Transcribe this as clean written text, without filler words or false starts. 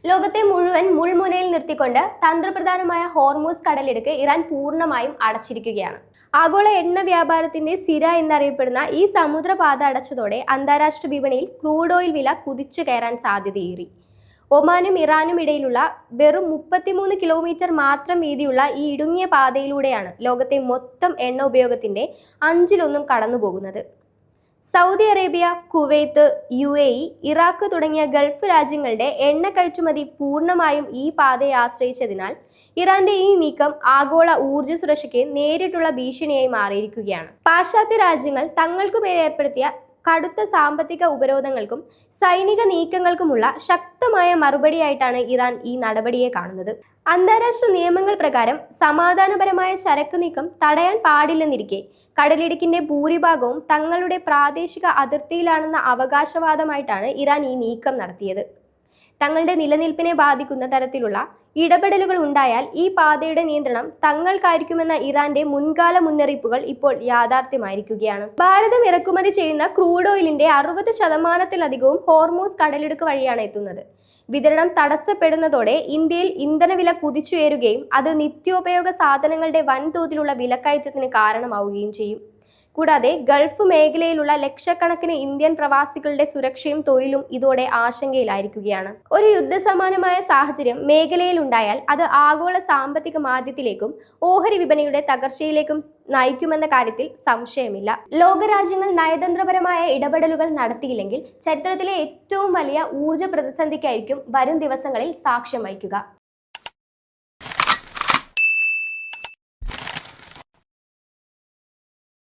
ലോകത്തെ മുഴുവൻ മുൾമുനയിൽ നിർത്തിക്കൊണ്ട് തന്ത്രപ്രധാനമായ ഹോർമൂസ് കടലിടുക്ക് ഇറാൻ പൂർണ്ണമായും അടച്ചിരിക്കുകയാണ്. ആഗോള എണ്ണ വ്യാപാരത്തിന്റെ സിര എന്നറിയപ്പെടുന്ന ഈ സമുദ്രപാത അടച്ചതോടെ അന്താരാഷ്ട്ര വിപണിയിൽ ക്രൂഡ് ഓയിൽ വില കുതിച്ചു കയറാൻ സാധ്യതയേറി. ഒമാനും ഇറാനും ഇടയിലുള്ള വെറും 33 കിലോമീറ്റർ മാത്രം വീതിയുള്ള ഈ ഇടുങ്ങിയ പാതയിലൂടെയാണ് ലോകത്തെ മൊത്തം എണ്ണ ഉപയോഗത്തിന്റെ 1/5 കടന്നുപോകുന്നത്. Saudi Arabia, Kuwait, UAE, Iraq തുടങ്ങിയ ഗൾഫ് രാജ്യങ്ങളുടെ എണ്ണ കയറ്റുമതി പൂർണ്ണമായും ഈ പാതയെ ആശ്രയിച്ചതിനാൽ ഇറാന്റെ ഈ നീക്കം ആഗോള ഊർജ്ജ സുരക്ഷയ്ക്ക് നേരിട്ടുള്ള ഭീഷണിയായി മാറിയിരിക്കുകയാണ്. പാശ്ചാത്യ രാജ്യങ്ങൾ തങ്ങൾക്കു മേലെ ഏർപ്പെടുത്തിയ കടുത്ത സാമ്പത്തിക ഉപരോധങ്ങൾക്കും സൈനിക നീക്കങ്ങൾക്കുമുള്ള ശക്തമായ മറുപടിയായിട്ടാണ് ഇറാൻ ഈ നടപടിയെ കാണുന്നത്. അന്താരാഷ്ട്ര നിയമങ്ങൾ പ്രകാരം സമാധാനപരമായ ചരക്ക് നീക്കം തടയാൻ പാടില്ലെന്നിരിക്കെ കടലിടുക്കിന്റെ ഭൂരിഭാഗവും തങ്ങളുടെ പ്രാദേശിക അതിർത്തിയിലാണെന്ന അവകാശവാദമായിട്ടാണ് ഇറാൻ ഈ നീക്കം നടത്തിയത്. തങ്ങളുടെ നിലനിൽപ്പിനെ ബാധിക്കുന്ന തരത്തിലുള്ള ഇടപെടലുകൾ ഉണ്ടായാൽ ഈ പാതയുടെ നിയന്ത്രണം തങ്ങൾക്കായിരിക്കുമെന്ന ഇറാന്റെ മുൻകാല മുന്നറിയിപ്പുകൾ ഇപ്പോൾ യാഥാർത്ഥ്യമായിരിക്കുകയാണ്. ഭാരതം ഇറക്കുമതി ചെയ്യുന്ന ക്രൂഡ് ഓയിലിന്റെ 60% ഹോർമൂസ് കടലിടുക്ക് വഴിയാണ് എത്തുന്നത്. വിതരണം തടസ്സപ്പെടുന്നതോടെ ഇന്ത്യയിൽ ഇന്ധനവില കുതിച്ചുയരുകയും അത് നിത്യോപയോഗ സാധനങ്ങളുടെ വൻതോതിലുള്ള വിലക്കയറ്റത്തിന് കാരണമാവുകയും ചെയ്യും. കൂടാതെ ഗൾഫ് മേഖലയിലുള്ള ലക്ഷക്കണക്കിന് ഇന്ത്യൻ പ്രവാസികളുടെ സുരക്ഷയും തൊഴിലും ഇതോടെ ആശങ്കയിലായിരിക്കുകയാണ്. ഒരു യുദ്ധസമാനമായ സാഹചര്യം മേഖലയിൽ ഉണ്ടായാൽ അത് ആഗോള സാമ്പത്തിക മാന്ദ്യത്തിലേക്കും ഓഹരി വിപണിയുടെ തകർച്ചയിലേക്കും നയിക്കുമെന്ന കാര്യത്തിൽ സംശയമില്ല. ലോകരാജ്യങ്ങൾ നയതന്ത്രപരമായ ഇടപെടലുകൾ നടത്തിയില്ലെങ്കിൽ ചരിത്രത്തിലെ ഏറ്റവും വലിയ ഊർജ്ജ പ്രതിസന്ധിക്കായിരിക്കും വരും ദിവസങ്ങളിൽ സാക്ഷ്യം വഹിക്കുക.